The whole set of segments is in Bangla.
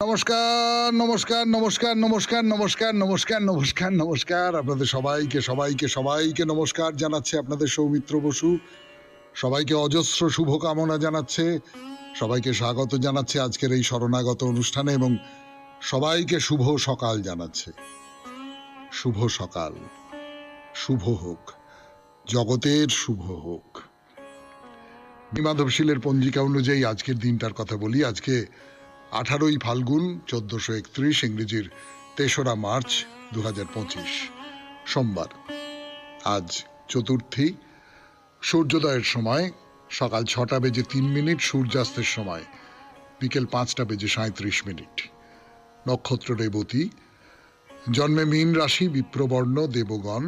নমস্কার নমস্কার নমস্কার নমস্কার নমস্কার নমস্কার নমস্কার নমস্কার আপনাদের সবাইকে সবাইকে সবাইকে নমস্কার জানাচ্ছে আপনাদের সৌমিত্র বসু। সবাইকে অজস্র শুভকামনা জানাচ্ছে, সবাইকে স্বাগত জানাচ্ছে আজকের এই শরণাগত অনুষ্ঠানে এবং সবাইকে শুভ সকাল জানাচ্ছে। শুভ সকাল, শুভ হোক, জগতের শুভ হোক। মাধবশীলের পঞ্জিকা অনুযায়ী আজকের দিনটার কথা বলি। আজকে 18ই ফাল্গুন 1431, ইংরেজির 3রা মার্চ 2025, সোমবার। আজ চতুর্থী। সূর্যোদয়ের সময় সকাল 6টা বেজে 3 মিনিট, সূর্যাস্তের সময় বিকেল 5টা বেজে 37 মিনিট। নক্ষত্র রেবতী। জন্মে মীন রাশি, বিপ্রবর্ণ, দেবগণ।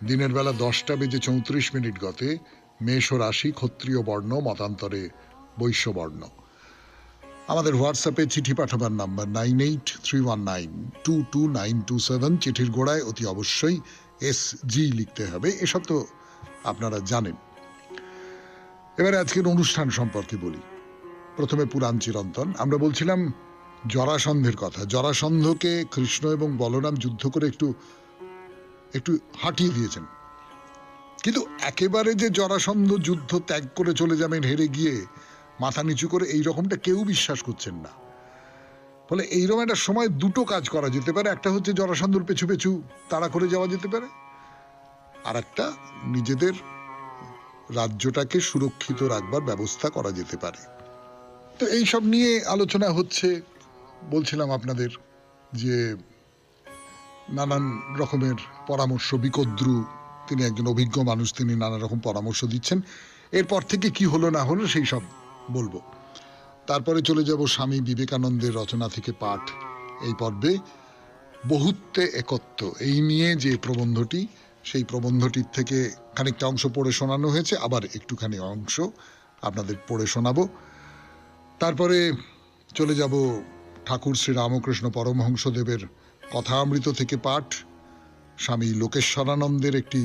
দিনের বেলা 10টা বেজে 34 মিনিট গতে মেষ রাশি, ক্ষত্রিয় বর্ণ, মতান্তরে বৈশ্যবর্ণ। আমাদের হোয়াটসঅ্যাপে চিঠি পাঠাবার নাম্বার 9831922927। চিঠির গোড়ায় অতি অবশ্যই SG লিখতে হবে, এসব তো আপনারা জানেন। এবারে আজকের অনুষ্ঠান সম্পর্কে বলি। প্রথমে পুরাণ চিরন্তন। আমরা বলছিলাম জরাসন্ধের কথা। জরাসন্ধকে কৃষ্ণ এবং বলরাম যুদ্ধ করে একটু হাঁটিয়ে দিয়েছেন, কিন্তু একেবারে যে জরাসন্ধ যুদ্ধ ত্যাগ করে চলে যাবেন হেরে গিয়ে মাথা নিচু করে, এই রকমটা কেউ বিশ্বাস করছেন না। ফলে এইরকম একটা সময় দুটো কাজ করা যেতে পারে। একটা হচ্ছে জরাসন্ধর পেছু পেছু তাড়া করে যাওয়া যেতে পারে, আর একটা নিজেদের রাজ্যটাকে সুরক্ষিত রাখবার ব্যবস্থা করা যেতে পারে। তো এইসব নিয়ে আলোচনা হচ্ছে। বলছিলাম আপনাদের যে নানান রকমের পরামর্শ, বিকদ্রু, তিনি একজন অভিজ্ঞ মানুষ, তিনি নানা রকম পরামর্শ দিচ্ছেন। এরপর থেকে কি হলো না হলো সেই সব বলবো। তারপরে চলে যাব স্বামী বিবেকানন্দের রচনা থেকে পাঠ এই পর্বে। বহুত্বে একত্ব, এই নিয়ে যে প্রবন্ধটি, সেই প্রবন্ধটির থেকে খানিকটা অংশ পড়ে শোনানো হয়েছে, আবার একটুখানি অংশ আপনাদের পড়ে শোনাবো। তারপরে চলে যাব ঠাকুর শ্রী রামকৃষ্ণ পরমহংসদেবের কথামৃত থেকে পাঠ, স্বামী লোকেশ্বরানন্দের একটি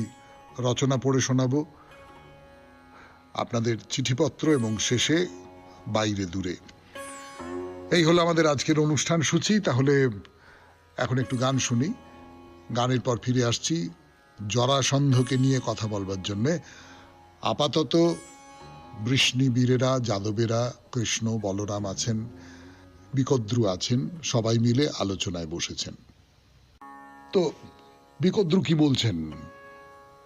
রচনা পড়ে শোনাবো, আপনাদের চিঠিপত্র, এবং শেষে বাইরে দূরে। এই হলো আমাদের আজকের অনুষ্ঠান সূচি। তাহলে এখন একটু গান শুনি, গানের পর ফিরে আসছি জরাসন্ধকে নিয়ে কথা বলবার জন্যে। আপাতত বৃষ্ণিবীরেরা, যাদবেরা, কৃষ্ণ, বলরাম আছেন, বিকদ্রু আছেন, সবাই মিলে আলোচনায় বসেছেন। তো বিকদ্রু কি বলছেন?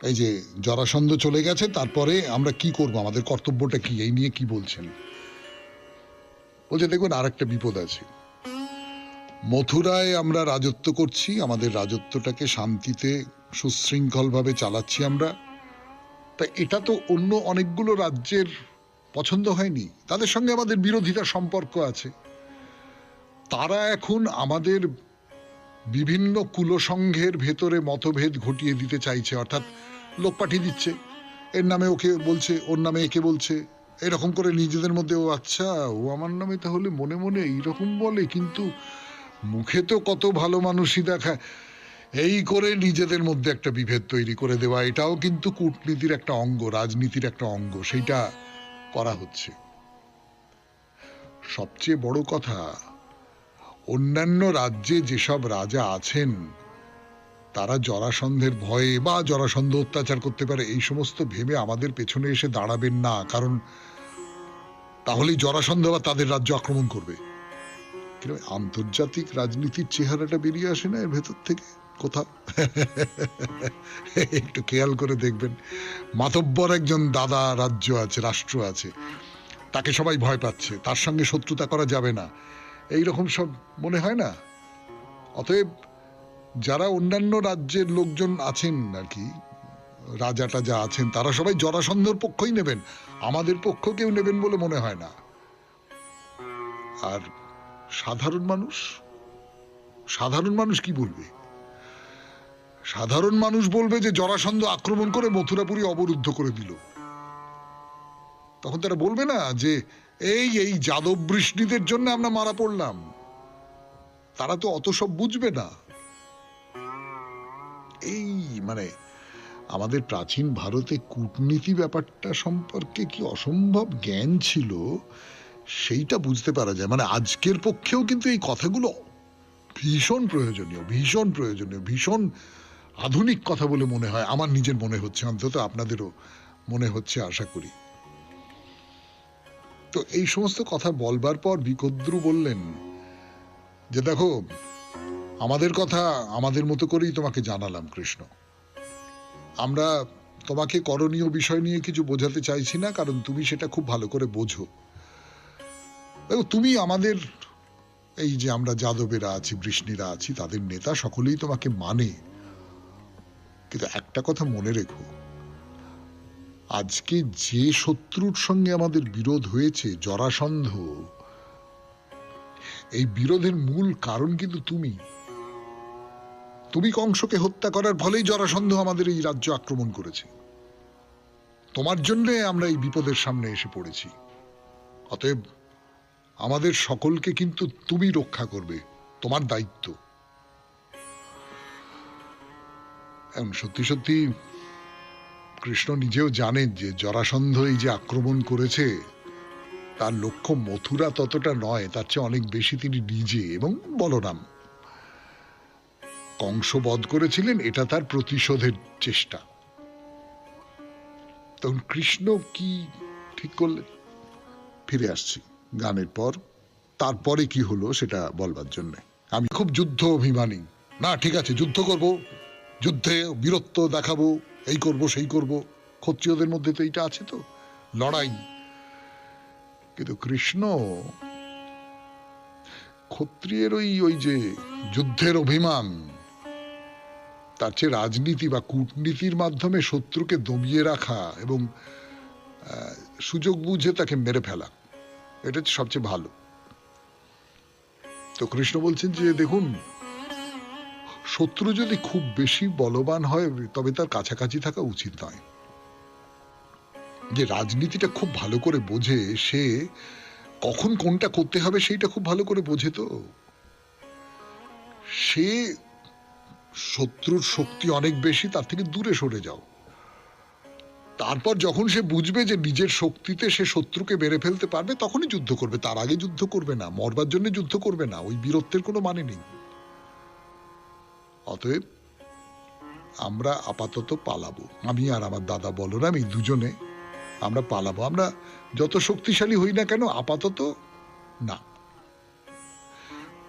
এই যে জরাসন্ধ চলে গেছে, তারপরে আমরা কি করব, আমাদের কর্তব্যটা কি, এই নিয়ে কি বলছেন? বলছে দেখুন, আর একটা বিপদ আছে। মথুরায় আমরা রাজত্ব করছি, আমাদের রাজত্বটাকে শান্তিতে সুশৃঙ্খলভাবে চালাচ্ছি আমরা। তা এটা তো অন্য অনেকগুলো রাজ্যের পছন্দ হয়নি, তাদের সঙ্গে আমাদের বিরোধিতার সম্পর্ক আছে। তারা এখন আমাদের বিভিন্ন কুলসংঘের ভেতরে মতভেদ ঘটিয়ে দিতে চাইছে, অর্থাৎ লোক পাঠিয়ে দিচ্ছে, এর নামে ওকে বলছে, ওর নামে একে বলছে, এরকম করে নিজেদের মধ্যে, ও আচ্ছা ও আমার নামে তাহলে মনে মনে এইরকম বলে, কিন্তু মুখে তো কত ভালো মানুষই দেখায়। এই করে নিজেদের মধ্যে একটা বিভেদ তৈরি করে দেওয়া, এটাও কিন্তু কূটনীতির একটা অঙ্গ, রাজনীতির একটা অঙ্গ, সেইটা করা হচ্ছে। সবচেয়ে বড় কথা, অন্যান্য রাজ্যে যেসব রাজা আছেন তারা জরাসন্ধের ভয়ে বা জরাসন্ধ অত্যাচার করতে পারে এই সমস্ত ভেবে আমাদের পেছনে এসে দাঁড়াবেন না, কারণ তাহলেই জরাসন্ধ বা তাদের রাজ্য আক্রমণ করবে। কিন্তু আন্তর্জাতিক রাজনীতির চেহারাটা বেরিয়ে আসে না এর ভেতর থেকে কোথাও? একটু খেয়াল করে দেখবেন, মাতব্বর একজন দাদা রাজ্য আছে, রাষ্ট্র আছে, তাকে সবাই ভয় পাচ্ছে, তার সঙ্গে শত্রুতা করা যাবে না, এইরকম সব মনে হয় না? অতএব যারা অন্যান্য রাজ্যের লোকজন আছেন আর কি, রাজাটা যা আছেন, তারা সবাই জরাসন্ধর পক্ষই নেবেন, আমাদের পক্ষ কেউ নেবেন বলে মনে হয় না। আর সাধারণ মানুষ কি বলবে? সাধারণ মানুষ বলবে যে জরাসন্ধ আক্রমণ করে মথুরাপুরী অবরুদ্ধ করে দিল। তখন তারা বলবে না যে এই যাদব বৃষ্ণিদের জন্য আমরা মারা পড়লাম। তারা তো অত সব বুঝবে না। এই মানে আমাদের প্রাচীন ভারতে কূটনীতি ব্যাপারটা সম্পর্কে কি অসম্ভব জ্ঞান ছিল, সেইটা বুঝতে পারা যায়। মানে আজকের পক্ষেও কিন্তু এই কথাগুলো ভীষণ প্রয়োজনীয়, ভীষণ প্রয়োজনীয়, ভীষণ আধুনিক কথা বলে মনে হয়, আমার নিজের মনে হচ্ছে, অন্তত আপনাদেরও মনে হচ্ছে আশা করি। তো এই সমস্ত কথা বলবার পর বিকদ্রু বললেন যে দেখো, আমাদের কথা আমাদের মতো করেই তোমাকে জানালাম কৃষ্ণ। আমরা তোমাকে করণীয় বিষয় নিয়ে কিছু বোঝাতে চাইছি না, কারণ তুমি সেটা খুব ভালো করে বোঝো। দেখো, তুমি আমাদের এই যে আমরা যাদবেরা আছি, বৃষ্ণিরা আছি, তাদের নেতা, সকলেই তোমাকে মানে। কিন্তু একটা কথা মনে রেখো, আজকে যে শত্রুর সঙ্গে আমাদের বিরোধ হয়েছে, জরাসন্ধ, এই বিরোধের মূল কারণ কিন্তু তুমি। তুমি কংসকে হত্যা করার ফলেই জরাসন্ধ আমাদের এই রাজ্য আক্রমণ করেছে। তোমার জন্যে আমরা এই বিপদের সামনে এসে পড়েছি। অতএব আমাদের সকলকে কিন্তু তুমি রক্ষা করবে, তোমার দায়িত্ব। এখন সত্যি সত্যি কৃষ্ণ নিজেও জানেন যে জরাসন্ধ এই যে আক্রমণ করেছে, তার লক্ষ্য মথুরা ততটা নয়, তার চেয়ে অনেক বেশি তিনি নিজে এবং বলরাম। কংস বধ করেছিলেন, এটা তার প্রতিশোধের চেষ্টা। তখন কৃষ্ণ কি ঠিক করলেন? ফিরে আসছি গানের পর। তারপরে কি হলো সেটা বলবার জন্য। আমি খুব যুদ্ধ অভিমানী, না ঠিক আছে, যুদ্ধ করব, যুদ্ধে বীরত্ব দেখাবো, এই করব সেই করব, ক্ষত্রিয়দের মধ্যে তো এইটা আছে, তো লড়াই। কিন্তু কৃষ্ণ ক্ষত্রিয়ের ওই যে যুদ্ধের অভিমান, তার চেয়ে রাজনীতি বা কূটনীতির মাধ্যমে শত্রুকে দমিয়ে রাখা এবং সুযোগ বুঝে তাকে মেরে ফেলা, এটা হচ্ছে সবচেয়ে ভালো। তো কৃষ্ণ বলছেন যে দেখুন, শত্রু যদি খুব বেশি বলবান হয় তবে তার কাছাকাছি থাকা উচিত নয়। যে রাজনীতিটা খুব ভালো করে বোঝে, সে কখন কোনটা করতে হবে সেইটা খুব ভালো করে বোঝে, তো সে শত্রুর শক্তি অনেক বেশি, তার থেকে দূরে সরে যাও। তারপর যখন সে বুঝবে যে নিজের শক্তিতে সে শত্রুকে মেরে ফেলতে পারবে, তখনই যুদ্ধ করবে, তার আগে যুদ্ধ করবে না, মরবার জন্য যুদ্ধ করবে না, ওই বীরত্বের কোনো মানে নেই। অতএব আমরা আপাতত পালাবো, আমি আর আমার দাদা বলরাম, এই দুজনে আমরা পালাবো। আমরা যত শক্তিশালী হই না কেন, আপাতত না,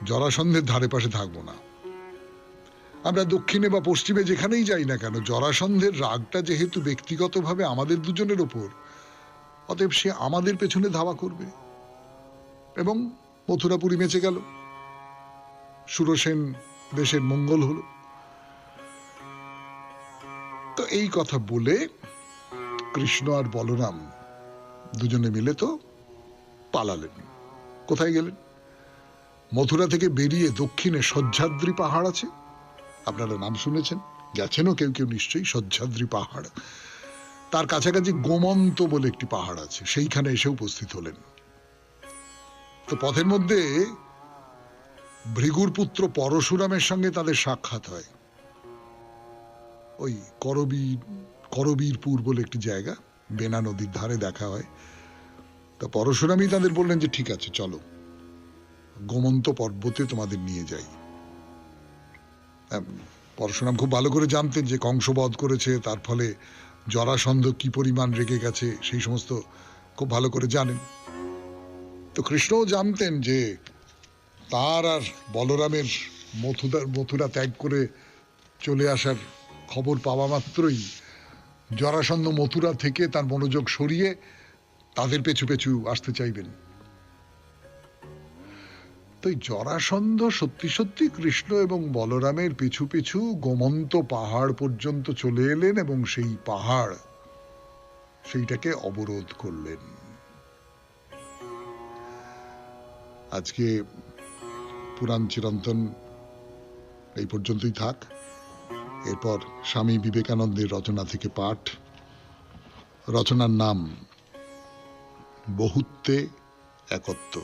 জরাসন্ধের ধারে পাশে থাকবো না। আমরা দক্ষিণে বা পশ্চিমে যেখানেই যাই না কেন, জরাসন্ধের রাগটা যেহেতু ব্যক্তিগতভাবে আমাদের দুজনের ওপর, অতএব সে আমাদের পেছনে ধাওয়া করবে এবং মথুরাপুরী বেঁচে গেল, সুরসেন দেশের মঙ্গল হলো। তো এই কথা বলে কৃষ্ণ আর বলরাম দুজনে মিলে তো পালালেন। কোথায় গেলেন? মথুরা থেকে বেরিয়ে দক্ষিণে সহ্যাদ্রি পাহাড় আছে, আপনারা নাম শুনেছেন, গেছেনও কেউ কেউ নিশ্চয়ই। সহ্যাদ্রি পাহাড়, তার কাছাকাছি গোমন্ত বলে একটি পাহাড় আছে, সেইখানে এসে উপস্থিত হলেন। তো পথের মধ্যে ভৃগুর পুত্র পরশুরামের সঙ্গে তাদের সাক্ষাৎ হয়, ওই করবীরপুর বলে একটি জায়গা, বেনা নদীর ধারে দেখা হয়। তা পরশুরামই তাদের বললেন যে ঠিক আছে, চলো গোমন্ত পর্বতে তোমাদের নিয়ে যাই। পরশুরাম খুব ভালো করে জানতেন যে কংস বধ করেছে, তার ফলে জরাসন্ধ কি পরিমাণ রেগে গেছে, সেই সমস্ত খুব ভালো করে জানেন। তো কৃষ্ণও জানতেন যে তার আর বলরামের মথুরা ত্যাগ করে চলে আসার খবর পাওয়া মাত্রই জরাসন্ধ মথুরা থেকে তার মনোযোগ সরিয়ে তাদের পেছু পেছু আসতে চাইবেন। তো জরাসন্ধ সত্যি সত্যি কৃষ্ণ এবং বলরামের পিছু পিছু গোমন্ত পাহাড় পর্যন্ত চলে এলেন এবং সেই পাহাড়, সেইটাকে অবরোধ করলেন। আজকে পুরাণ চিরন্তন এই পর্যন্তই থাক। এরপর স্বামী বিবেকানন্দের রচনা থেকে পাঠ। রচনার নাম বহুত্বে একত্ব।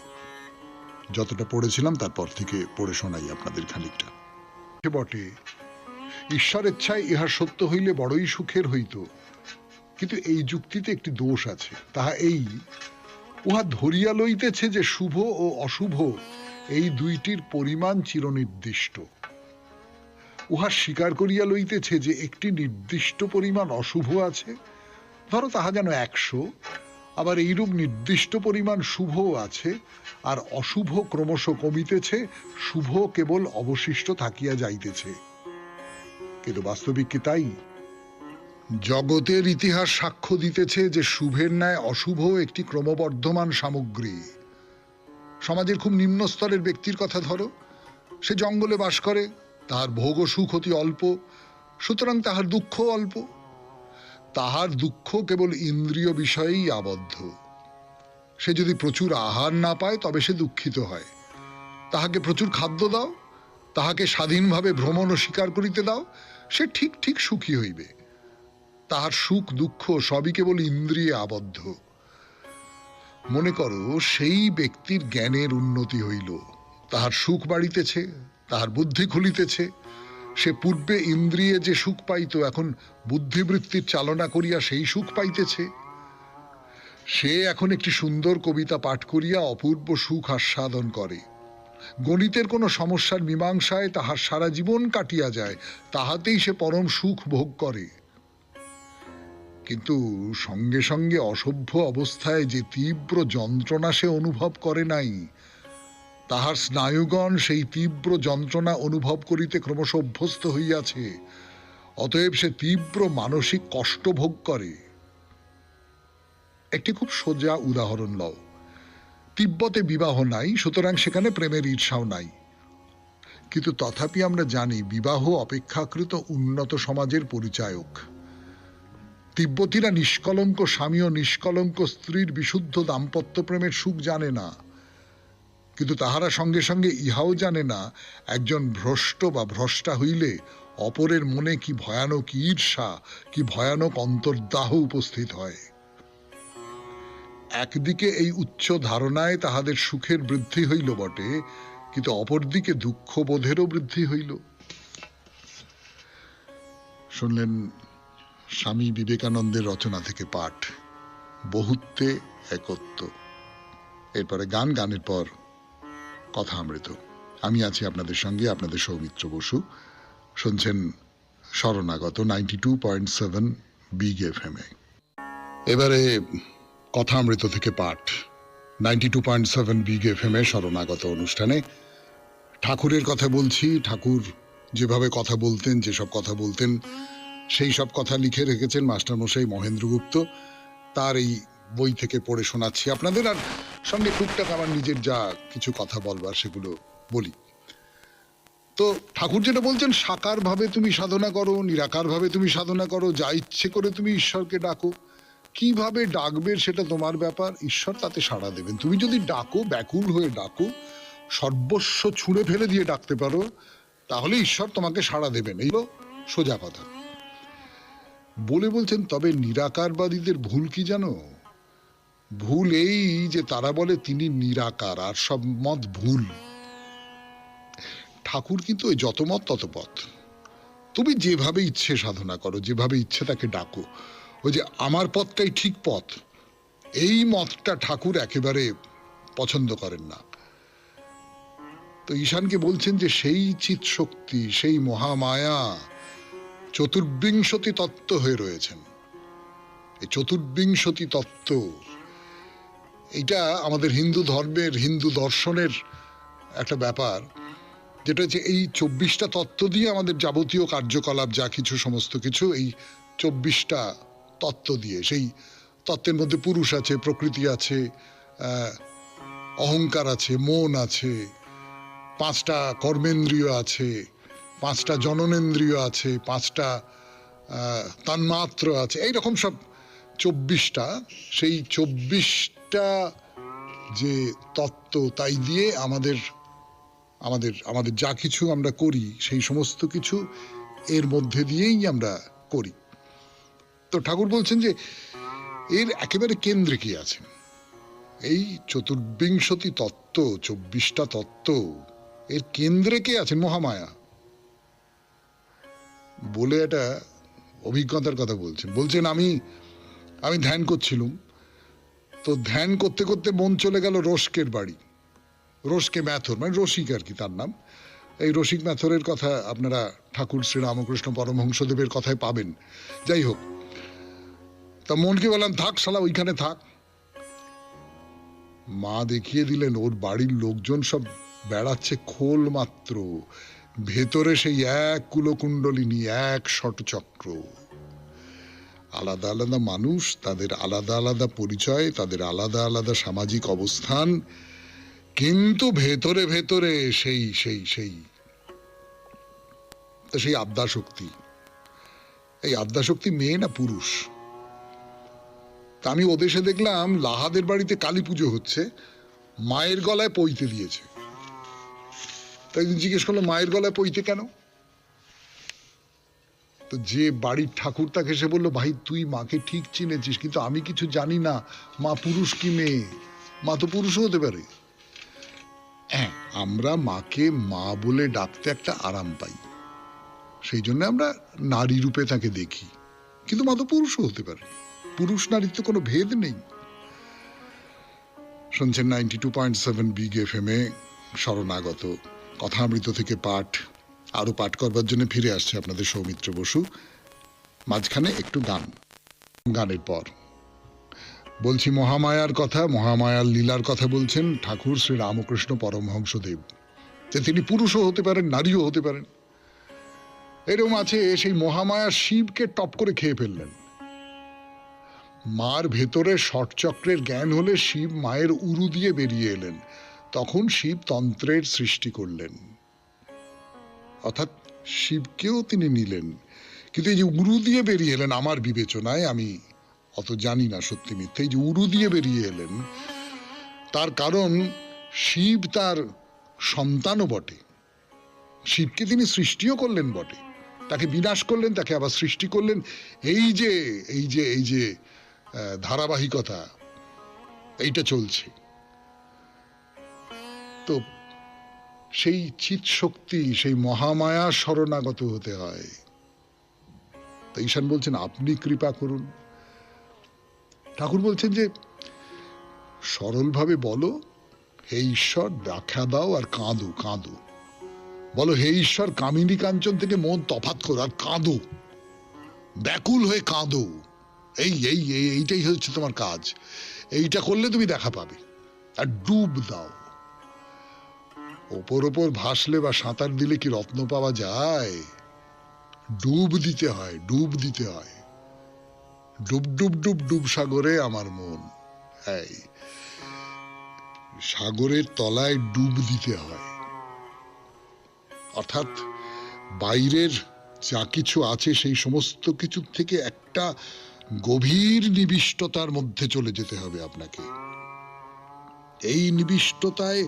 যতটা পড়েছিলাম তারপর থেকে পড়ে শোনাই আপনাদের খানিকটা। বটে ঈশ্বরেচ্ছায় ইহা সত্য হইলে বড়ই সুখের হইত, কিন্তু এই যুক্তিতে একটি দোষ আছে। তাহা এই উহা ধরিয়া লইতেছে যে শুভ ও অশুভ এই দুইটির পরিমাণ চিরনির্দিষ্ট। উহা স্বীকার করিয়া লইতেছে যে একটি নির্দিষ্ট পরিমাণ অশুভ আছে, ধরো তাহা যেন 100, আবার এইরূপ নির্দিষ্ট পরিমাণ শুভও আছে, আর অশুভ ক্রমশ কমিতেছে, শুভ কেবল অবশিষ্ট থাকিয়া যাইতেছে। কিন্তু বাস্তবিক কি তাই? জগতের ইতিহাস সাক্ষ্য দিতেছে যে শুভের ন্যায় অশুভ একটি ক্রমবর্ধমান সামগ্রী। সমাজের খুব নিম্ন স্তরের ব্যক্তির কথা ধরো, সে জঙ্গলে বাস করে, তাহার ভোগ ও সুখ অতি অল্প, সুতরাং তাহার দুঃখ অল্প। তাহার দুঃখ কেবল ইন্দ্রিয় বিষয়েই আবদ্ধ। সে যদি প্রচুর আহার না পায় তবে সে দুঃখিত হয়। তাহাকে প্রচুর খাদ্য দাও, তাহাকে স্বাধীনভাবে ভ্রমণ ও শিকার করিতে দাও, সে ঠিক ঠিক সুখী হইবে। তাহার সুখ দুঃখ সবই কেবল ইন্দ্রিয়ে আবদ্ধ। মনে করো সেই ব্যক্তির জ্ঞানের উন্নতি হইল, তাহার সুখ বাড়িতেছে, তাহার বুদ্ধি খুলিতেছে। সে পূর্বে ইন্দ্রিয়ে যে সুখ পাইত এখন বুদ্ধিবৃত্তির চালনা করিয়া সেই সুখ পাইতেছে। সে এখন একটি সুন্দর কবিতা পাঠ করিয়া অপূর্ব সুখ আস্বাদন করে। গণিতের কোনো সমস্যার মীমাংসায় তাহার সারা জীবন কাটিয়া যায়, তাহাতেই সে পরম সুখ ভোগ করে। কিন্তু সঙ্গে সঙ্গে অসভ্য অবস্থায় যে তীব্র যন্ত্রণা সে অনুভব করে নাই, তাহার স্নায়ুগণ সেই তীব্র যন্ত্রণা অনুভব করিতে ক্রমশ অভ্যস্ত হইয়াছে। অতএব সে তীব্র মানসিক কষ্ট ভোগ করে। একটি খুব সোজা উদাহরণ লও। তিব্বতে বিবাহ নাই, সুতরাং সেখানে প্রেমের ঈর্ষাও নাই। কিন্তু তথাপি আমরা জানি বিবাহ অপেক্ষাকৃত উন্নত সমাজের পরিচায়ক। তিব্বতীরা নিষ্কলঙ্ক স্বামী ও নিষ্কলঙ্ক স্ত্রীর বিশুদ্ধ দাম্পত্য প্রেমের সুখ জানে না। কিন্তু তাহারা সঙ্গে সঙ্গে ইহাও জানে না একজন ভ্রষ্ট বা ভ্রষ্টা হইলে অপরের মনে কি ভয়ানক ঈর্ষা, কি ভয়ানক অন্তর্দাহ উপস্থিত হয়। একদিকে এই উচ্চ ধারণায় তাহাদের সুখের বৃদ্ধি হইল বটে, কিন্তু অপরদিকে দুঃখবোধেরও বৃদ্ধি হইল। শুনলেন স্বামী বিবেকানন্দের রচনা থেকে পাঠ, বহুত্বে একত্ব। এরপরে গান, গানের পর কথা অমৃত। আমি আছি আপনাদের সঙ্গে, আপনাদের সৌমিত্র বসু। শুনছেন শরণাগত 92.7 বিগ FM এ। এবারে কথা অমৃত থেকে পাঠ 92.7 বিগ FM এ শরণাগত অনুষ্ঠানে ঠাকুরের কথা বলছি। ঠাকুর যেভাবে কথা বলতেন, যেসব কথা বলতেন, সেই সব কথা লিখে রেখেছেন মাস্টারমশাই মহেন্দ্রগুপ্ত। তার এই বই থেকে পড়ে শোনাচ্ছি আপনাদের, আর সঙ্গে টুকটাক আমার নিজের যা কিছু কথা বলবার সেগুলো বলি। তো ঠাকুর যেটা বলছেন, সাকার ভাবে তুমি সাধনা করো, নিরাকার ভাবে তুমি সাধনা করো, যা ইচ্ছে করে তুমি ঈশ্বরকে ডাকো। কিভাবে ডাকবে সেটা তোমার ব্যাপার, ঈশ্বর তাতে সাড়া দেবেন। তুমি যদি ডাকো, ব্যাকুল হয়ে ডাকো, সর্বস্ব ছুঁড়ে ফেলে দিয়ে ডাকতে পারো, তাহলে ঈশ্বর তোমাকে সাড়া দেবেন। এই সোজা কথা বলে বলছেন। তবে নিরাকারবাদীদের ভুল কি জানো? ভুল এই যে তারা বলে তিনি নিরাকার, আর সব মত ভুল। ঠাকুর কিন্তু ওই যত মত তত পথ। তুমি যেভাবে ইচ্ছে সাধনা করো, যেভাবে ইচ্ছে তাকে ডাকো। ওই যে আমার পথটাই ঠিক পথ, এই মতটা ঠাকুর একেবারে পছন্দ করেন না। তো ঈশানকে বলছেন যে সেই চিৎ শক্তি, সেই মহামায়া চতুর্বিংশতি তত্ত্ব হয়ে রয়েছেন। এই চতুর্বিংশতি তত্ত্ব, এইটা আমাদের হিন্দু ধর্মের, হিন্দু দর্শনের একটা ব্যাপার, যেটা হচ্ছে এই 24টা তত্ত্ব দিয়ে আমাদের যাবতীয় কার্যকলাপ, যা কিছু সমস্ত কিছু এই 24টা তত্ত্ব দিয়ে। সেই তত্ত্বের মধ্যে পুরুষ আছে, প্রকৃতি আছে, অহংকার আছে, মন আছে, 5টা কর্মেন্দ্রিয় আছে, 5টা জননেন্দ্রিয় আছে, 5টা তন্মাত্র আছে, এইরকম সব 24টা। সেই 24টা যে তত্ত্ব, তাই দিয়ে আমাদের আমাদের আমাদের যা কিছু আমরা করি, সেই সমস্ত কিছু এর মধ্যে দিয়েই আমরা করি। তো ঠাকুর বলছেন যে এর একেবারে কেন্দ্রে কি আছে? এই চতুর্বিংশতি তত্ত্ব, 24টা তত্ত্ব, এর কেন্দ্রে কে আছেন? মহামায়া। বলে একটা অভিজ্ঞতার কথা বলছেন। বলছেন আমি ধ্যান করছিলাম, তো ধ্যান করতে করতে মন চলে গেল রসকের বাড়ি। রসকে ম্যাথর মানে রসিক আর কি তার নাম। এই রসিক ম্যাথরের কথা আপনারা ঠাকুর শ্রী রামকৃষ্ণ পরমহংসদেবের কথায় পাবেন। যাই হোক, তা মনকে বললাম থাক শালা ওইখানে থাক। মা দেখিয়ে দিলেন ওর বাড়ির লোকজন সব বেড়াচ্ছে খোল মাত্র, ভেতরে সেই এক কুলকুণ্ডলিনী, এক ষটচক্র। আলাদা আলাদা মানুষ, তাদের আলাদা আলাদা পরিচয়, তাদের আলাদা আলাদা সামাজিক অবস্থান, কিন্তু ভেতরে ভেতরে সেই সেই সেই সেই আদ্যাশক্তি। এই আদ্যাশক্তি মেয়ে না পুরুষ? তা আমি ওদেশে দেখলাম লাহাদের বাড়িতে কালী পুজো হচ্ছে, মায়ের গলায় পইতে দিয়েছে। তাই জিজ্ঞেস করলো মায়ের গলায় পইতে কেন? তো যে বাড়ির ঠাকুর তাকে সে বললো, ভাই তুই মাকে ঠিক চিনেছিস, কিন্তু আমি কিছু জানি না মা পুরুষ কি মেয়ে। মা তো পুরুষও হতে পারে। হ্যাঁ, আমরা মাকে মা বলে ডাকতে একটা আরাম পাই, সেই জন্য আমরা নারী রূপে তাকে দেখি, কিন্তু মা তো পুরুষও হতে পারে। পুরুষ নারীর তো কোনো ভেদ নেই। শুনছেন 92.7 বিগ FM এ শরণাগত কথামৃত থেকে পাঠ। আরো পাঠ করবার জন্য ফিরে আসছে আপনাদের সৌমিত্র বসু। মাঝখানে একটু গানের পর বলছি মহামায়ার কথা, মহামায়ার লীলার কথা বলছেন ঠাকুর শ্রী রামকৃষ্ণ পরমহংসদেব। যে তিনি পুরুষও হতে পারেন, নারীও হতে পারেন। এরকম আছে সেই মহামায়া শিবকে টপ করে খেয়ে ফেললেন। মার ভেতরে ষটচক্রের জ্ঞান হলে শিব মায়ের উরু দিয়ে বেরিয়ে এলেন, তখন শিব তন্ত্রের সৃষ্টি করলেন, অর্থাৎ শিবকেও তিনি নিলেন। কিন্তু এই যে উরু দিয়ে বেরিয়ে এলেন, আমার বিবেচনায়, আমি অত জানি না সত্যি মিথ্যে, এই যে উরু দিয়ে বেরিয়ে এলেন তার কারণ শিব তার সন্তানও বটে। শিবকে তিনি সৃষ্টিও করলেন বটে, তাকে বিনাশ করলেন, তাকে আবার সৃষ্টি করলেন। এই যে এই যে এই যে ধারাবাহিকতা এইটা চলছে। তো সেই চিৎ শক্তি, সেই মহামায়া শরণাগত হতে হয়। তো ঈশান বলছেন আপনি কৃপা করুন। ঠাকুর বলছেন যে সরলভাবে বলো, হে ঈশ্বর দেখা দাও আর কাঁদো কাঁদো। বলো হে ঈশ্বর কামিনী কাঞ্চন থেকে মন তফাৎ করো আর কাঁদো, ব্যাকুল হয়ে কাঁদো। এইটাই হচ্ছে তোমার কাজ। এইটা করলে তুমি দেখা পাবে। আর ডুব দাও। ওপর ওপর ভাসলে বা সাঁতার দিলে কি রত্ন পাওয়া যায়? ডুব দিতে হয়, ডুব দিতে হয়। ডুব ডুব ডুব ডুব সাগরে আমার মন। এই সাগরের তলায় ডুব দিতে হয়, অর্থাৎ বাইরের যা কিছু আছে সেই সমস্ত কিছু থেকে একটা গভীর নিবিষ্টতার মধ্যে চলে যেতে হবে আপনাকে। এই নিবিষ্টতায়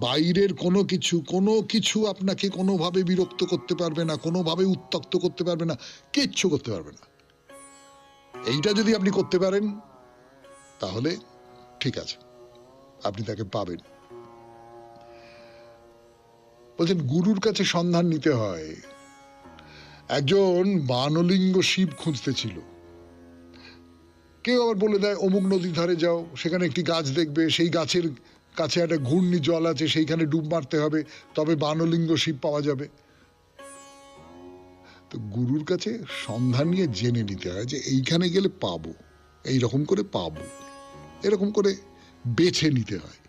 বাইরের কোনো কিছু আপনাকে কোনোভাবে বিরক্ত করতে পারবে না, কোনোভাবে উত্তক্ত করতে পারবে না, কিচ্ছু করতে পারবে না। এইটা যদি আপনি করতে পারেন তাহলে ঠিক আছে, আপনি তাকে পাবেন। বলছেন গুরুর কাছে সন্ধান নিতে হয়। একজন বানলিঙ্গ শিব খুঁজতে ছিল। কেউ আবার বলে দেয় অমুক নদীর ধারে যাও, সেখানে একটি গাছ দেখবে, সেই গাছের কাছে একটা ঘূর্ণি জল আছে, সেইখানে ডুব মারতে হবে, তবে বানলিঙ্গ শিব পাওয়া যাবে। তো গুরুর কাছে সন্ধান নিয়ে জেনে নিতে হয় যে এইখানে গেলে পাবো, এইরকম করে পাবো, এরকম করে বেছে নিতে হয়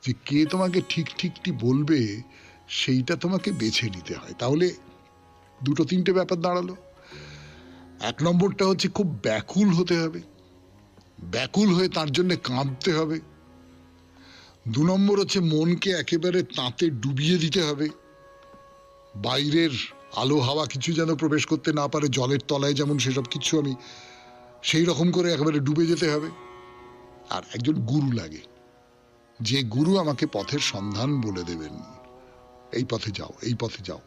যে কে তোমাকে ঠিক ঠিকটি বলবে, সেইটা তোমাকে বেছে নিতে হয়। তাহলে দুটো তিনটে ব্যাপার দাঁড়ালো। এক নম্বরটা হচ্ছে খুব ব্যাকুল হতে হবে, ব্যাকুল হয়ে তার জন্য কাঁদতে হবে। দু নম্বর হচ্ছে মনকে একেবারে তাতে ডুবিয়ে দিতে হবে, বাইরের আলো হাওয়া কিছু যেন প্রবেশ করতে না পারে, জলের তলায় যেমন সেসব কিছু আমি সেই রকম করে একেবারে ডুবে যেতে হবে। আর একজন গুরু লাগে, যে গুরু আমাকে পথের সন্ধান বলে দেবেন, এই পথে যাও, এই পথে যাও।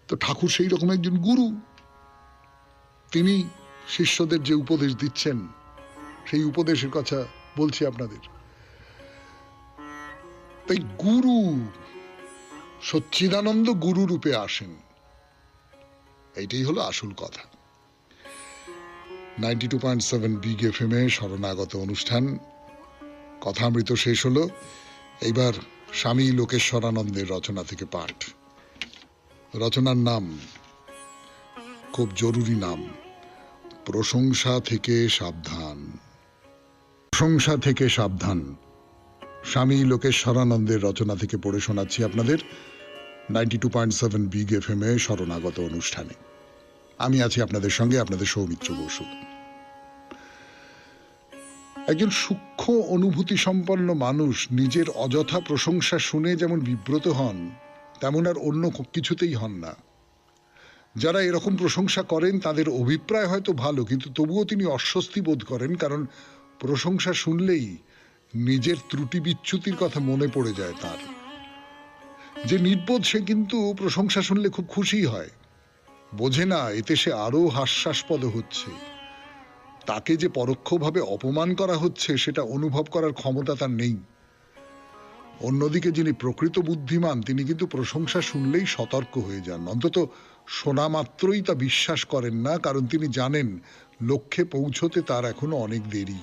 তো ঠাকুর সেই রকম একজন গুরু। তিনি শিষ্যদের যে উপদেশ দিচ্ছেন, সেই উপদেশের কথা বলছি আপনাদের। তাই গুরু সচ্চিদানন্দ গুরু রূপে আসেন, এইটাই হলো আসল কথা। 92.7 বিগ এফএম-এ শরণাগত অনুষ্ঠান কথামৃত শেষ হলো। এইবার স্বামী লোকেশ্বরানন্দের রচনা থেকে পাঠ। রচনার নাম খুব জরুরি নাম, প্রশংসা থেকে সাবধান। প্রশংসা থেকে সাবধান, স্বামী লোকেশ্বরানন্দের রচনা থেকে পড়ে শোনাচ্ছি আপনাদের 92.7 বিগ এফএম-এ শরণাগত অনুষ্ঠানে। আমি আছি আপনাদের সঙ্গে, আপনাদের সৌমিত্র বসু। একজন সূক্ষ্ম অনুভূতি সম্পন্ন মানুষ নিজের অযথা প্রশংসা শুনে যেমন বিব্রত হন, তেমন আর অন্য কিছুতেই হন না। যারা এরকম প্রশংসা করেন তাদের অভিপ্রায় হয়তো ভালো, কিন্তু তবুও তিনি অস্বস্তি বোধ করেন, কারণ প্রশংসা শুনলেই নিজের ত্রুটি বিচ্যুতির কথা মনে পড়ে যায় তার। যে নির্বোধ সে কিন্তু প্রশংসা শুনলে খুব খুশি হয়, বোঝে না এতে সে আরো হাস্যাস্পদ হচ্ছে। তাকে যে পরোক্ষভাবে অপমান করা হচ্ছে সেটা অনুভব করার ক্ষমতা তার নেই। অন্যদিকে যিনি প্রকৃত বুদ্ধিমান তিনি কিন্তু প্রশংসা শুনলেই সতর্ক হয়ে যান, অন্তত শোনা মাত্রই তা বিশ্বাস করেন না, কারণ তিনি জানেন লক্ষ্যে পৌঁছতে তার এখনো অনেক দেরি।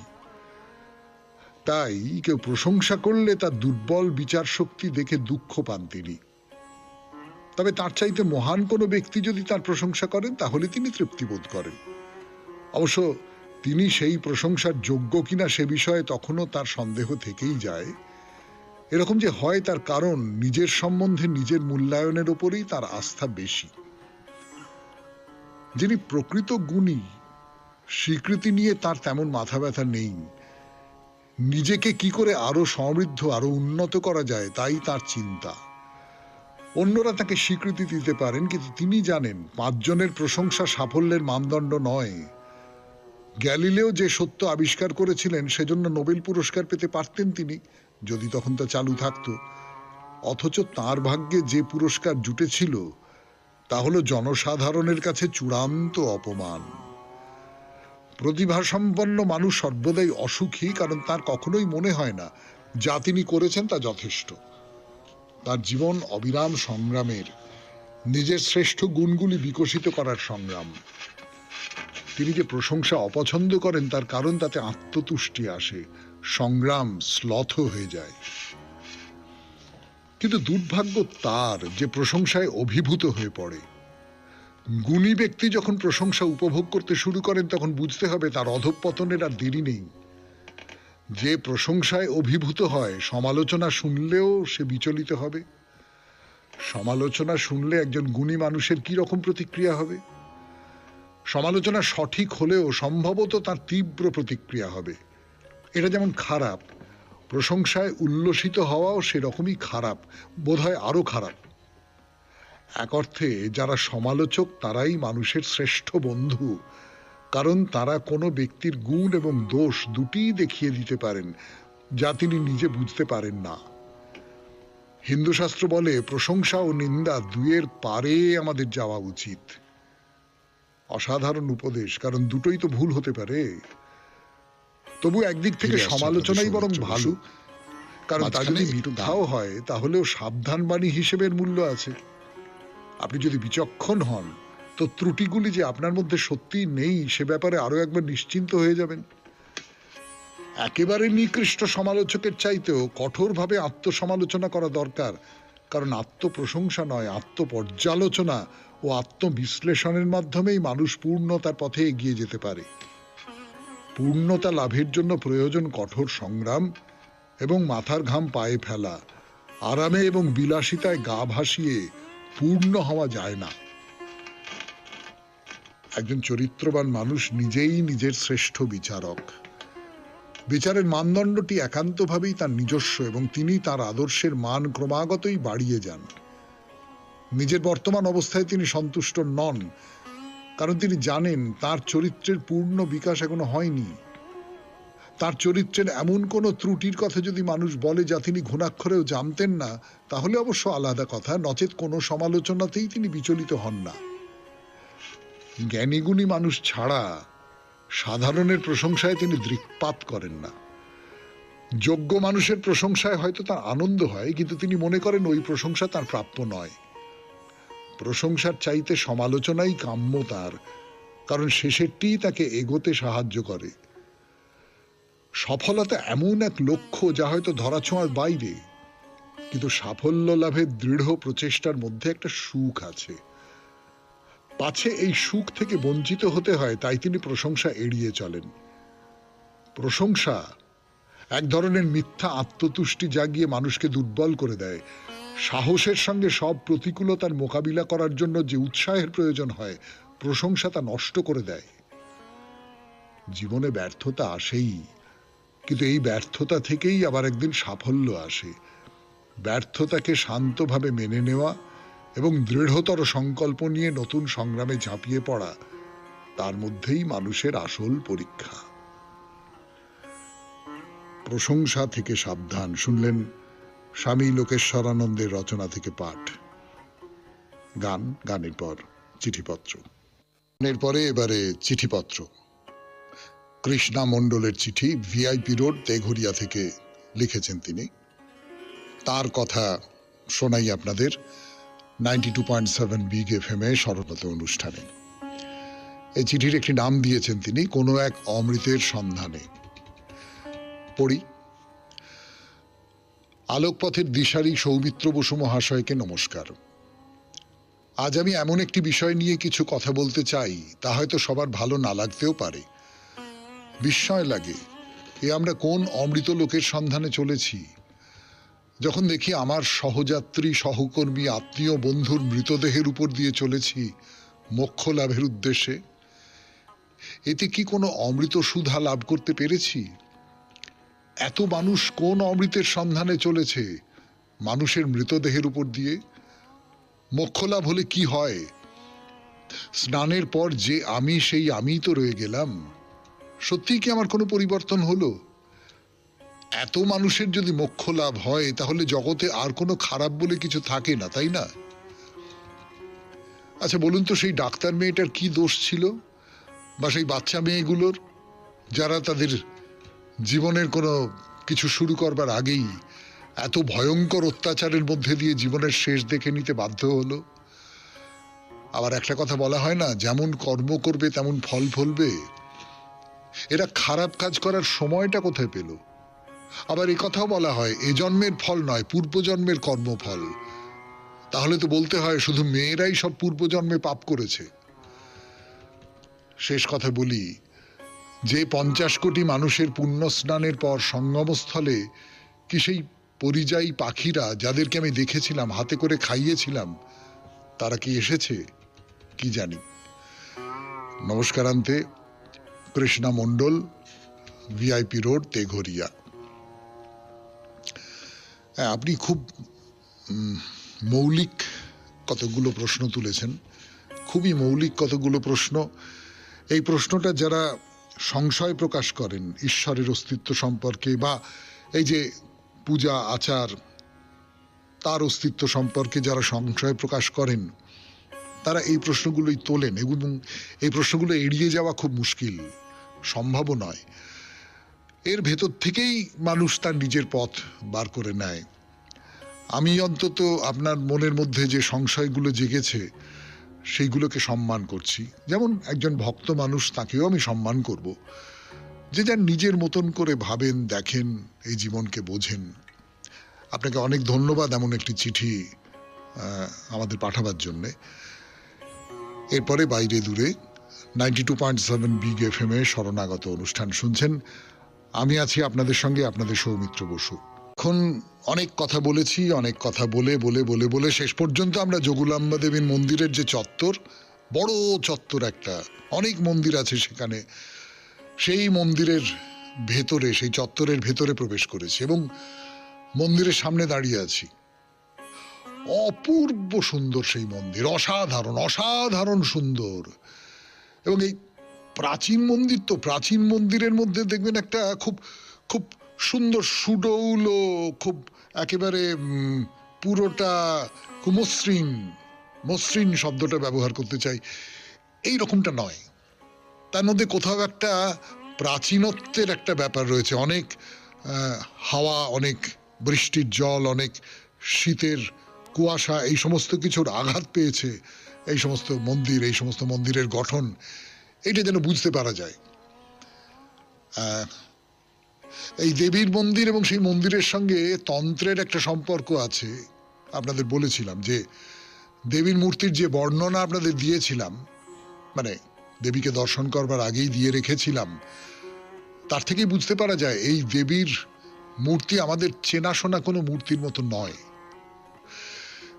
তাই কেউ প্রশংসা করলে তার দুর্বল বিচার শক্তি দেখে দুঃখ পান তিনি। তবে তার চাইতে মহান কোনো ব্যক্তি যদি তার প্রশংসা করেন তাহলে তিনি তৃপ্তি বোধ করেন। অবশ্য তিনি সেই প্রশংসার যোগ্য কিনা সে বিষয়ে তখনও তার সন্দেহ থেকেই যায়। এরকম যে হয় তার কারণ নিজের সম্বন্ধে নিজের মূল্যায়নের ওপরেই তার আস্থা বেশি। যিনি প্রকৃত গুণী, স্বীকৃতি নিয়ে তার তেমন মাথা ব্যথা নেই। নিজেকে কি করে আরো সমৃদ্ধ, আরো উন্নত করা যায় তাই তার চিন্তা। অন্যরা তাকে স্বীকৃতি দিতে পারেন, কিন্তু তিনি জানেন 5 জনের প্রশংসা সাফল্যের মানদণ্ড নয়। গ্যালিলেও যে সত্য আবিষ্কার করেছিলেন সেজন্য নোবেল পুরস্কার পেতে পারতেন তিনি, যদি তখন তা চালু থাকতো। অথচ তার ভাগ্যে যে পুরস্কার জুটেছিল তা হলো জনসাধারণের কাছে চূড়ান্ত অপমান। প্রতিভা সম্পন্ন মানুষ সর্বদাই অসুখী, কারণ তার কখনোই মনে হয় না যা তিনি করেছেন তা যথেষ্ট। তার জীবন অবিরাম সংগ্রামের, নিজের শ্রেষ্ঠ গুণগুলি বিকশিত করার সংগ্রাম। তিনি যে প্রশংসা অপছন্দ করেন তার কারণ তাতে আত্মতুষ্টি আসে, সংগ্রাম শ্লথ হয়ে যায়। কিন্তু দুর্ভাগ্য তার যে প্রশংসায় অভিভূত হয়ে পড়ে। গুণী ব্যক্তি যখন প্রশংসা উপভোগ করতে শুরু করেন তখন বুঝতে হবে তার অধঃপতনের আর দেরি নেই। যে প্রশংসায় অভিভূত হয় সমালোচনা শুনলেও সে বিচলিত হবে। সমালোচনা শুনলে একজন গুণী মানুষের কি রকম প্রতিক্রিয়া হবে? সমালোচনা সঠিক হলেও সম্ভবত তার তীব্র প্রতিক্রিয়া হবে। এটা যেমন খারাপ, প্রশংসায় উল্লসিত হওয়াও সেরকমই খারাপ, বোধহয় আরো খারাপ। এক অর্থে যারা সমালোচক তারাই মানুষের শ্রেষ্ঠ বন্ধু, কারণ তারা কোনো ব্যক্তির গুণ এবং দোষ দুটিই দেখিয়ে দিতে পারেন যা তিনি নিজে বুঝতে পারেন না। হিন্দু শাস্ত্র বলে প্রশংসা ও নিন্দা দুয়ের পারে আমাদের যাওয়া উচিত। অসাধারণ উপদেশ, কারণ দুটোই তো ভুল হতে পারে। তবু একদিক থেকে সমালোচনাই বরং ভালো, কারণ তা যদি মিথ্যাও হয় তাহলেও সাবধান বাণী হিসেবে মূল্য আছে। আপনি যদি বিচক্ষণ হন তো ত্রুটিগুলি যে আপনার মধ্যে সত্যি নেই সে ব্যাপারে আরো একবার নিশ্চিন্ত হয়ে যাবেন। একেবারে নিকৃষ্ট সমালোচকের চাইতেও কঠোরভাবে আত্মসমালোচনা করা দরকার, কারণ আত্মপ্রশংসা নয়, আত্মপর্যালোচনা ও আত্মবিশ্লেষণের মাধ্যমেই মানুষ পূর্ণতার পথে এগিয়ে যেতে পারে। পূর্ণতা লাভের জন্য প্রয়োজন কঠোর সংগ্রাম এবং মাথার ঘাম পায়ে ফেলা। আরামে এবং বিলাসিতায় গা ভাসিয়ে পূর্ণ হওয়া যায় না। একজন চরিত্রবান মানুষ নিজেই নিজের শ্রেষ্ঠ বিচারক। বিচারের মানদণ্ডটি একান্তভাবেই তার নিজস্ব এবং তিনি তার আদর্শের মান ক্রমাগতই বাড়িয়ে যান। নিজের বর্তমান অবস্থায় তিনি সন্তুষ্ট নন, কারণ তিনি জানেন তার চরিত্রের পূর্ণ বিকাশ এখনো হয়নি। তার চরিত্রের এমন কোনো ত্রুটির কথা যদি মানুষ বলে যা তিনি ঘুণাক্ষরেও জানতেন না, তাহলে অবশ্য আলাদা কথা, নচেত কোনো সমালোচনাতেই তিনি বিচলিত হন না। জ্ঞানীগুণী মানুষ ছাড়া সাধারণের প্রশংসায় তিনি দৃক্পাত করেন না। যোগ্য মানুষের প্রশংসায় হয়তো তার আনন্দ হয়, কিন্তু তিনি মনে করেন ওই প্রশংসা তার প্রাপ্য নয়। প্রশংসার চাইতে সমালোচনাই কাম্য তার, কারণ শেষেরটি তাকে এগোতে সাহায্য করে। সফলতা এমন এক লক্ষ্য যা হয়তো ধরাছোঁয়ার বাইরে, কিন্তু সাফল্য লাভের দৃঢ় প্রচেষ্টার মধ্যে একটা সুখ আছে। পাছে এই সুখ থেকে বঞ্চিত হতে হয়, তাই তিনি প্রশংসা এড়িয়ে চলেন। প্রশংসা এক ধরনের মিথ্যা আত্মতুষ্টি জাগিয়ে মানুষকে দুর্বল করে দেয়। সাহসের সঙ্গে সব প্রতিকূলতার মোকাবিলা করার জন্য যে উৎসাহের প্রয়োজন হয়, প্রশংসা তা নষ্ট করে দেয়। জীবনে ব্যর্থতা আসেই, কিন্তু এই ব্যর্থতা থেকেই আবার একদিন সাফল্য আসে। ব্যর্থতাকে শান্তভাবে মেনে নেওয়া এবং দৃঢ়তর সংকল্প নিয়ে নতুন সংগ্রামে ঝাঁপিয়ে পড়া, তার মধ্যেই মানুষের আসল পরীক্ষা। প্রশংসা থেকে সাবধান শুনলেন স্বামী লোকেশ্বরানন্দের রচনা থেকে পাঠ। গানের পর চিঠিপত্র। গানের পরে এবারে চিঠিপত্র। কৃষ্ণা মণ্ডলের চিঠি, ভিআইপি রোড, তেঘরিয়া থেকে লিখেছেন তিনি। তার কথা শোনাই আপনাদের 92.7 বিগ FM এ স্মরণত অনুষ্ঠানে। এই চিঠির একটি নাম দিয়েছেন তিনি, কোনো এক অমৃতের সন্ধানে। পড়ি। আলোকপথের দিশারি সৌমিত্র বসু মহাশয়কে নমস্কার। আজ আমি এমন একটি বিষয় নিয়ে কিছু কথা বলতে চাই, তা হয়তো সবার ভালো না লাগতেও পারে। বিস্ময় লাগে, আমরা কোন অমৃত লোকের সন্ধানে চলেছি। যখন দেখি আমার সহযাত্রী, সহকর্মী, আত্মীয়, বন্ধুর মৃতদেহের উপর দিয়ে চলেছি মোক্ষ লাভের উদ্দেশ্যে, এতে কি কোনো অমৃত সুধা লাভ করতে পেরেছি? এত মানুষ কোন অমৃতের সন্ধানে চলেছে মানুষের মৃতদেহের উপর দিয়ে? মোক্ষ লাভ হলে কি হয়? স্নানের পর যে আমি, সেই আমিই তো রয়ে গেলাম। সত্যিই কি আমার কোনো পরিবর্তন হলো? এত মানুষের যদি মোক্ষ লাভ হয়, তাহলে জগতে আর কোনো খারাপ বলে কিছু থাকে না, তাই না? আচ্ছা বলুন তো, সেই ডাক্তার মেয়েটার কি দোষ ছিল, বা সেই বাচ্চা মেয়েগুলোর, যারা তাদের জীবনের কোনো কিছু শুরু করবার আগেই এত ভয়ঙ্কর অত্যাচারের মধ্যে দিয়ে জীবনের শেষ দেখে নিতে বাধ্য হলো? আবার একটা কথা বলা হয় না, যেমন কর্ম করবে তেমন ফল ফলবে। এরা খারাপ কাজ করার সময়টা কোথায় পেল? আবার এই কথাও বলা হয়, এ জন্মের ফল নয়, পূর্বজন্মের কর্মফল। তাহলে তো বলতে হয় শুধু মেয়েরাই সব পূর্বজন্মে পাপ করেছে। শেষ কথা বলি, যে 50 কোটি মানুষের পুণ্য স্নানের পর সঙ্গমস্থলে কি সেই পরিযায়ী পাখিরা, যাদেরকে আমি দেখেছিলাম, হাতে করে খাইয়েছিলাম, তারা কি এসেছে? কি জানি। নমস্কারান্তে, কৃষ্ণা মণ্ডল, ভিআইপি রোড, তেঘরিয়া। আপনি খুব মৌলিক কতগুলো প্রশ্ন তুলেছেন, খুবই মৌলিক কতগুলো প্রশ্ন। এই প্রশ্নটা যারা সংশয় প্রকাশ করেন ঈশ্বরের অস্তিত্ব সম্পর্কে, বা এই যে পূজা আচার তার অস্তিত্ব সম্পর্কে যারা সংশয় প্রকাশ করেন, তারা এই প্রশ্নগুলোই তোলেন, এবং এই প্রশ্নগুলো এড়িয়ে যাওয়া খুব মুশকিল, সম্ভবও নয়। এর ভেতর থেকেই মানুষ তার নিজের পথ বার করে নেয়। আমি অন্তত আপনার মনের মধ্যে যে সংশয়গুলো জেগেছে সেইগুলোকে সম্মান করছি। যেমন একজন ভক্ত মানুষ, তাকেও আমি সম্মান করব, যে যার নিজের মতন করে ভাবেন, দেখেন, এই জীবনকে বোঝেন। আপনাকে অনেক ধন্যবাদ এমন একটি চিঠি আমাদের পাঠাবার জন্যে। এরপরে বাইরে দূরে 92.7 বিগ FM এ শরণাগত অনুষ্ঠান শুনছেন। আমি আছি আপনাদের সঙ্গে, আপনাদের সৌমিত্র বসু। এখন অনেক কথা বলেছি, অনেক কথা বলে বলে বলে বলে শেষ পর্যন্ত আমরা যোগুলাম্বা দেবীর মন্দিরের যে চত্বর, বড় চত্বর একটা, অনেক মন্দির আছে সেখানে, সেই মন্দিরের ভেতরে, সেই চত্বরের ভেতরে প্রবেশ করেছি এবং মন্দিরের সামনে দাঁড়িয়ে আছি। অপূর্ব সুন্দর সেই মন্দির, অসাধারণ অসাধারণ সুন্দর। এবং এই প্রাচীন মন্দির, তো প্রাচীন মন্দিরের মধ্যে দেখবেন একটা খুব খুব সুন্দর সুডৌল, খুব একেবারে পুরোটা মসৃণ, মসৃণ শব্দটা ব্যবহার করতে চাই, এই রকমটা নয়। তার মধ্যে কোথাও একটা প্রাচীনত্বের একটা ব্যাপার রয়েছে। অনেক হাওয়া, অনেক বৃষ্টির জল, অনেক শীতের কুয়াশা, এই সমস্ত কিছুর আঘাত পেয়েছে এই সমস্ত মন্দির, এই সমস্ত মন্দিরের গঠন। এটা যেন বুঝতে পারা যায়। এই দেবীর মন্দির এবং সেই মন্দিরের সঙ্গে তন্ত্রের একটা সম্পর্ক আছে। আপনাদের বলেছিলাম যে দেবীর মূর্তির যে বর্ণনা আপনাদের দিয়েছিলাম, মানে দেবীকে দর্শন করবার আগেই দিয়ে রেখেছিলাম, তার থেকেই বুঝতে পারা যায় এই দেবীর মূর্তি আমাদের চেনাশোনা কোনো মূর্তির মতো নয়।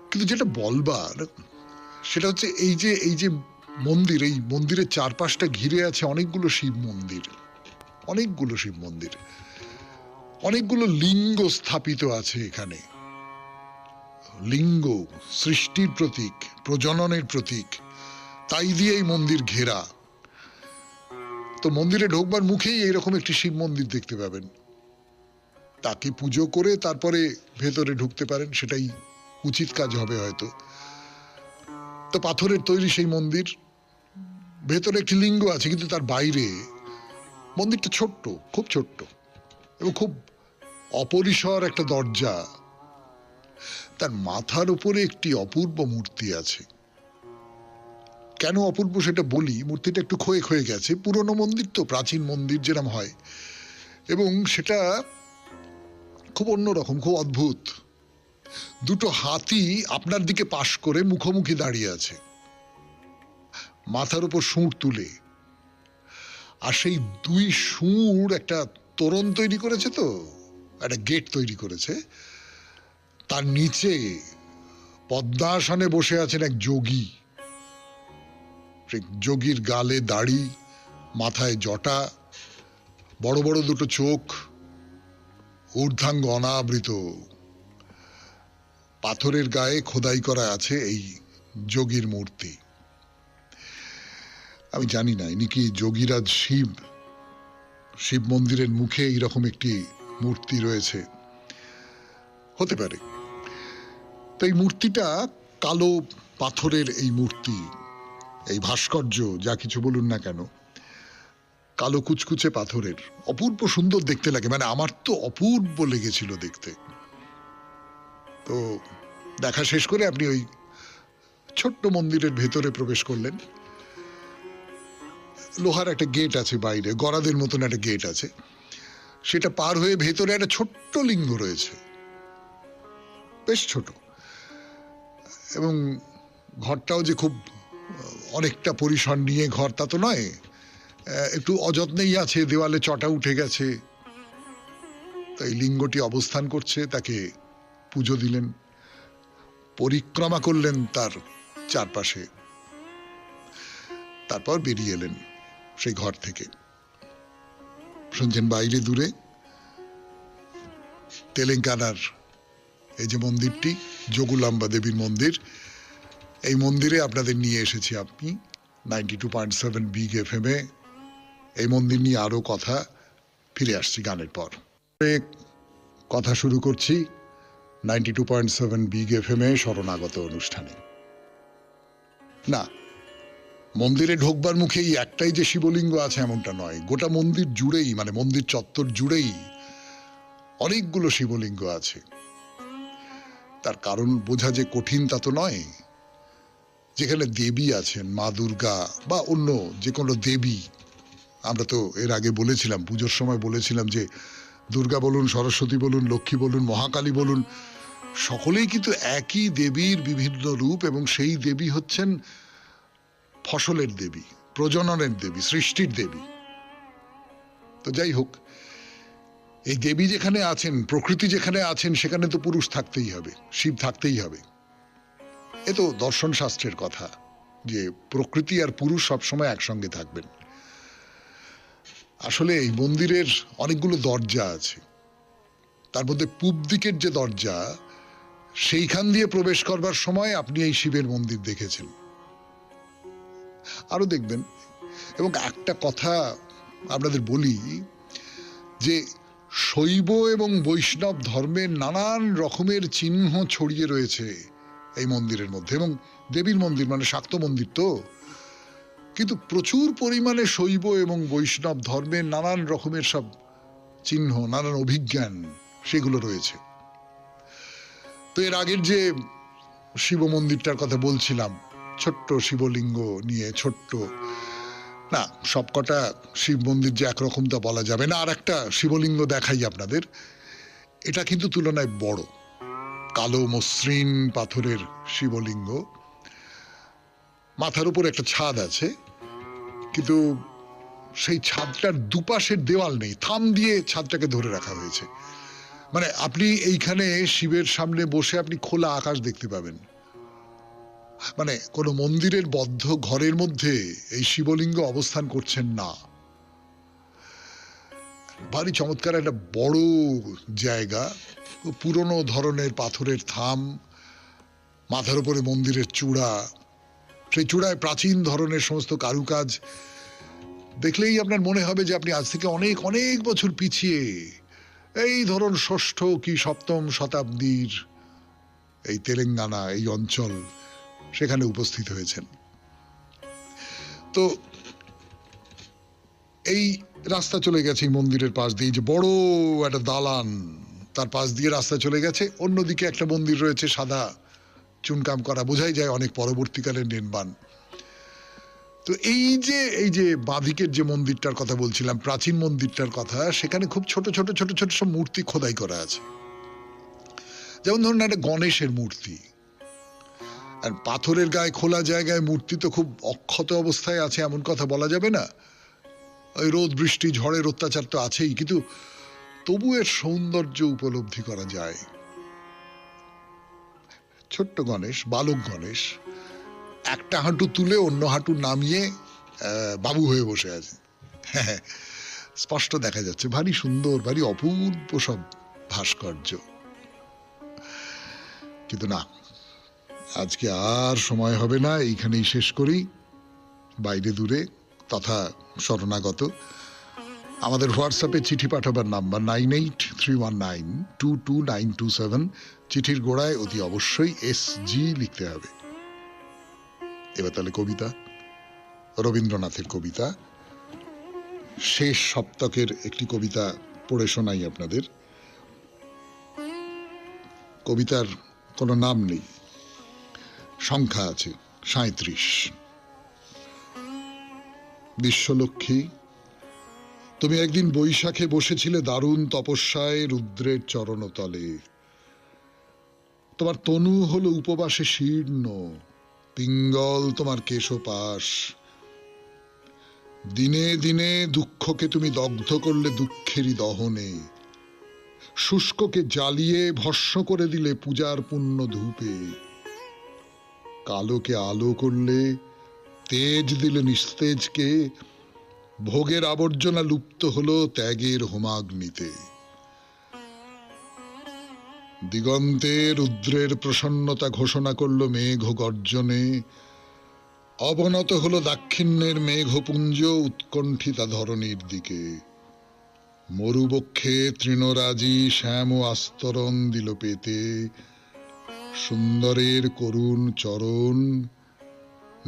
কিন্তু যেটা বলবার সেটা হচ্ছে এই যে মন্দির, এই মন্দিরের চারপাশটা ঘিরে আছে অনেকগুলো শিব মন্দির, অনেকগুলো শিব মন্দির, অনেকগুলো লিঙ্গ স্থাপিত আছে এখানে। লিঙ্গ সৃষ্টির প্রতীক, প্রজননের প্রতীক, তাই দিয়ে এই মন্দির ঘেরা। তো মন্দিরে ঢোকবার মুখেই এইরকম একটি শিব মন্দির দেখতে পাবেন। তাকে পুজো করে তারপরে ভেতরে ঢুকতে পারেন, সেটাই উচিত কাজ হবে হয়তো। তো পাথরের তৈরি সেই মন্দির, ভেতরে একটি লিঙ্গ আছে, কিন্তু তার বাইরে মন্দিরটা ছোট্ট, খুব ছোট্ট এবং খুব অপরিসর একটা দরজা। তার মাথার উপরে একটি অপূর্ব মূর্তি আছে। কেন অপূর্ব সেটা বলি, মূর্তিটা একটু ক্ষয়ে ক্ষয়ে গেছে, পুরনো মন্দির তো, প্রাচীন মন্দির যেরকম হয়, এবং সেটা খুব অন্যরকম, খুব অদ্ভুত। দুটো হাতি আপনার দিকে পাশ করে মুখোমুখি দাঁড়িয়ে আছে, মাথার উপর সুঁড় তুলে। আর সেই দুই সুঁড় একটা তোরণ তৈরি করেছে, তো একটা গেট তৈরি করেছে। তার নিচে পদ্মাসনে বসে আছেন এক যোগী। যোগীর গালে দাড়ি, মাথায় জটা, বড় বড় দুটো চোখ, ঊর্ধ্বাঙ্গ অনাবৃত। পাথরের গায়ে খোদাই করা আছে এই যোগীর মূর্তি। আমি জানি না ইনি কি যোগীরাজ শিব, শিব মন্দিরের মুখে এইরকম একটি মূর্তি রয়েছে, হতে পারে। তো এই মূর্তিটা কালো পাথরের, এই মূর্তি, এই ভাস্কর্য যা কিছু বলুন না কেন, কালো কুচকুচে পাথরের, অপূর্ব সুন্দর দেখতে লাগে। মানে আমার তো অপূর্ব লেগেছিল দেখতে। তো দেখা শেষ করে আপনি ওই ছোট্ট মন্দিরের ভেতরে প্রবেশ করলেন। লোহার একটা গেট আছে বাইরে, গরাদের মতন একটা গেট আছে, সেটা পার হয়ে ভেতরে একটা ছোট্ট লিঙ্গ রয়েছে, বেশ ছোট। এবং ঘরটাও যে খুব অনেকটা পরিসর নিয়ে ঘর তা তো নয়, একটু অযত্নেই আছে, দেওয়ালে চটা উঠে গেছে। তাই লিঙ্গটি অবস্থান করছে, তাকে পুজো দিলেন, পরিক্রমা করলেন তার চারপাশে, তারপর বেরিয়ে এলেন সেই ঘর থেকে। শুনছেন বাইরে দূরে তেলেঙ্গানার এই যে মন্দিরটি, যোগুলাম্বা দেবীর মন্দির, এই মন্দিরে আপনাদের নিয়ে এসেছি আপনি 92.7 বিগ FM এ। এই মন্দির নিয়ে আরো কথা, ফিরে আসছি গানের পর। কথা শুরু করছি 92.7 বিগ FM এ শরণাগত অনুষ্ঠানে। না, মন্দিরে ঢোকবার মুখেই একটাই যে শিবলিঙ্গ আছে এমনটা নয়, গোটা মন্দির জুড়েই, মানে মন্দির চত্বর জুড়েই অনেকগুলো শিবলিঙ্গ আছে। তার কারণ বোঝা যে কঠিন তা তো নয়। যেখানে দেবী আছেন, মা দুর্গা বা অন্য যে কোনো দেবী, আমরা তো এর আগে বলেছিলাম, পুজোর সময় বলেছিলাম যে দুর্গা বলুন, সরস্বতী বলুন, লক্ষ্মী বলুন, মহাকালী বলুন, সকলেই কিন্তু একই দেবীর বিভিন্ন রূপ, এবং সেই দেবী হচ্ছেন ফসলের দেবী, প্রজননের দেবী, সৃষ্টির দেবী। তো যাই হোক, এই দেবী যেখানে আছেন, প্রকৃতি যেখানে আছেন, সেখানে তো পুরুষ থাকতেই হবে, শিব থাকতেই হবে। এ তো দর্শন শাস্ত্রের কথা যে প্রকৃতি আর পুরুষ সবসময় একসঙ্গে থাকবেন। আসলে এই মন্দিরের অনেকগুলো দরজা আছে, তার মধ্যে পূব দিকের যে দরজা, সেইখান দিয়ে প্রবেশ করবার সময় আপনি এই শিবের মন্দির দেখেছেন, আরো দেখবেন। এবং একটা কথা আপনাদের বলি যে শৈব এবং বৈষ্ণব ধর্মের নানান রকমের চিহ্ন ছড়িয়ে রয়েছে এই মন্দিরের মধ্যে, এবং দেবীর মন্দির মানে শাক্ত মন্দির তো, কিন্তু প্রচুর পরিমাণে শৈব এবং বৈষ্ণব ধর্মের নানান রকমের সব চিহ্ন, নানান অভিজ্ঞান, সেগুলো রয়েছে। তো এর আগের যে শিব মন্দিরটার কথা বলছিলাম, ছোট্ট শিবলিঙ্গ নিয়ে, ছোট্ট, না, সবকটা শিব মন্দির যে একরকম তা বলা যাবে না। আর একটা শিবলিঙ্গ দেখাই আপনাদের। এটা কিন্তু তুলনায় বড়, কালো মসৃণ পাথরের শিবলিঙ্গ। মাথার উপর একটা ছাদ আছে, কিন্তু সেই ছাদটার দুপাশের দেওয়াল নেই, থাম দিয়ে ছাদটাকে ধরে রাখা হয়েছে। মানে আপনি এইখানে শিবের সামনে বসে আপনি খোলা আকাশ দেখতে পাবেন। মানে কোনো মন্দিরের বদ্ধ ঘরের মধ্যে এই শিবলিঙ্গ অবস্থান করছেন না। ভারী চমৎকার একটা বড় জায়গা, পুরনো ধরনের পাথরের থাম, মাথার উপরে মন্দিরের চূড়া, সেই চূড়ায় প্রাচীন ধরনের সমস্ত কারুকাজ। দেখলেই আপনার মনে হবে যে আপনি আজ থেকে অনেক অনেক বছর পিছিয়ে, এই ধরুন ষষ্ঠ কি সপ্তম শতাব্দীর এই তেলেঙ্গানা, এই অঞ্চল, সেখানে উপস্থিত হয়েছেন। তো এই রাস্তা চলে গেছে এই মন্দিরের পাশ দিয়ে, যে বড় একটা দালান, তার পাশ দিয়ে রাস্তা চলে গেছে। অন্যদিকে একটা মন্দির রয়েছে, সাদা চুনকাম করা, বোঝাই যায় অনেক পরবর্তীকালের নির্মাণ। তো এই যে বাঁদিকের যে মন্দিরটার কথা বলছিলাম, প্রাচীন মন্দিরটার কথা, সেখানে খুব ছোট ছোট ছোট ছোট সব মূর্তি খোদাই করা আছে। যেমন ধরুন একটা গণেশের মূর্তি, আর পাথরের গায়ে খোলা জায়গায় মূর্তি তো খুব অক্ষত অবস্থায় আছে এমন কথা বলা যাবে না। ওই রোদ বৃষ্টি ঝড়ের অত্যাচার তো আছেই, কিন্তু তবু এর সৌন্দর্য উপলব্ধি করা যায়। ছোট্ট গণেশ, বালক গণেশ, একটা হাঁটু তুলে অন্য হাঁটু নামিয়ে বাবু হয়ে বসে আছে। হ্যাঁ, স্পষ্ট দেখা যাচ্ছে। ভারী সুন্দর, ভারী অপূর্ব সব ভাস্কর্য। কিন্তু না, আজকে আর সময় হবে না, এইখানেই শেষ করি। বাইরে দূরে তথা শরণাগত আমাদের হোয়াটসঅ্যাপে চিঠি পাঠাবার নাম্বার 9831922927। চিঠির গোড়ায় অতি অবশ্যই SG লিখতে হবে। এবার তাহলে কবিতা, রবীন্দ্রনাথের কবিতা, শেষ সপ্তকের একটি কবিতা পড়ে শোনাই আপনাদের। কবিতার কোনো নাম নেই, সংখ্যা আছে 37। বিশ্বলক্ষ্মী, তুমি একদিন বৈশাখে বসেছিলে দারুণ তপস্যায় রুদ্রের চরণতলে। তোমার তনু হলো উপবাসে শীর্ণ, পিঙ্গল তোমার কেশপাশ। দিনে দিনে দুঃখকে তুমি দগ্ধ করলে দুঃখেরই দহনে, শুষ্ককে জ্বালিয়ে ভস্ম করে দিলে পূজার পুণ্য ধূপে। কালোকে আলো করলে, তেজ দিলে নিস্তেজকে, ভোগের আবর্জনা লুপ্ত হলো ত্যাগের হোমাগ্নিতে। দিগন্তে রুদ্রের প্রসন্নতা ঘোষণা করল মেঘ গর্জনে, অবনত হলো দাক্ষিণ্যের মেঘপুঞ্জ উৎকণ্ঠিতা ধরণীর দিকে। মরুবক্ষে তৃণরাজি শ্যাম আস্তরণ দিল পেতে, সুন্দরের করুণ চরণ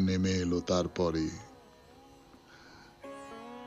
নেমে এলো তারপরে।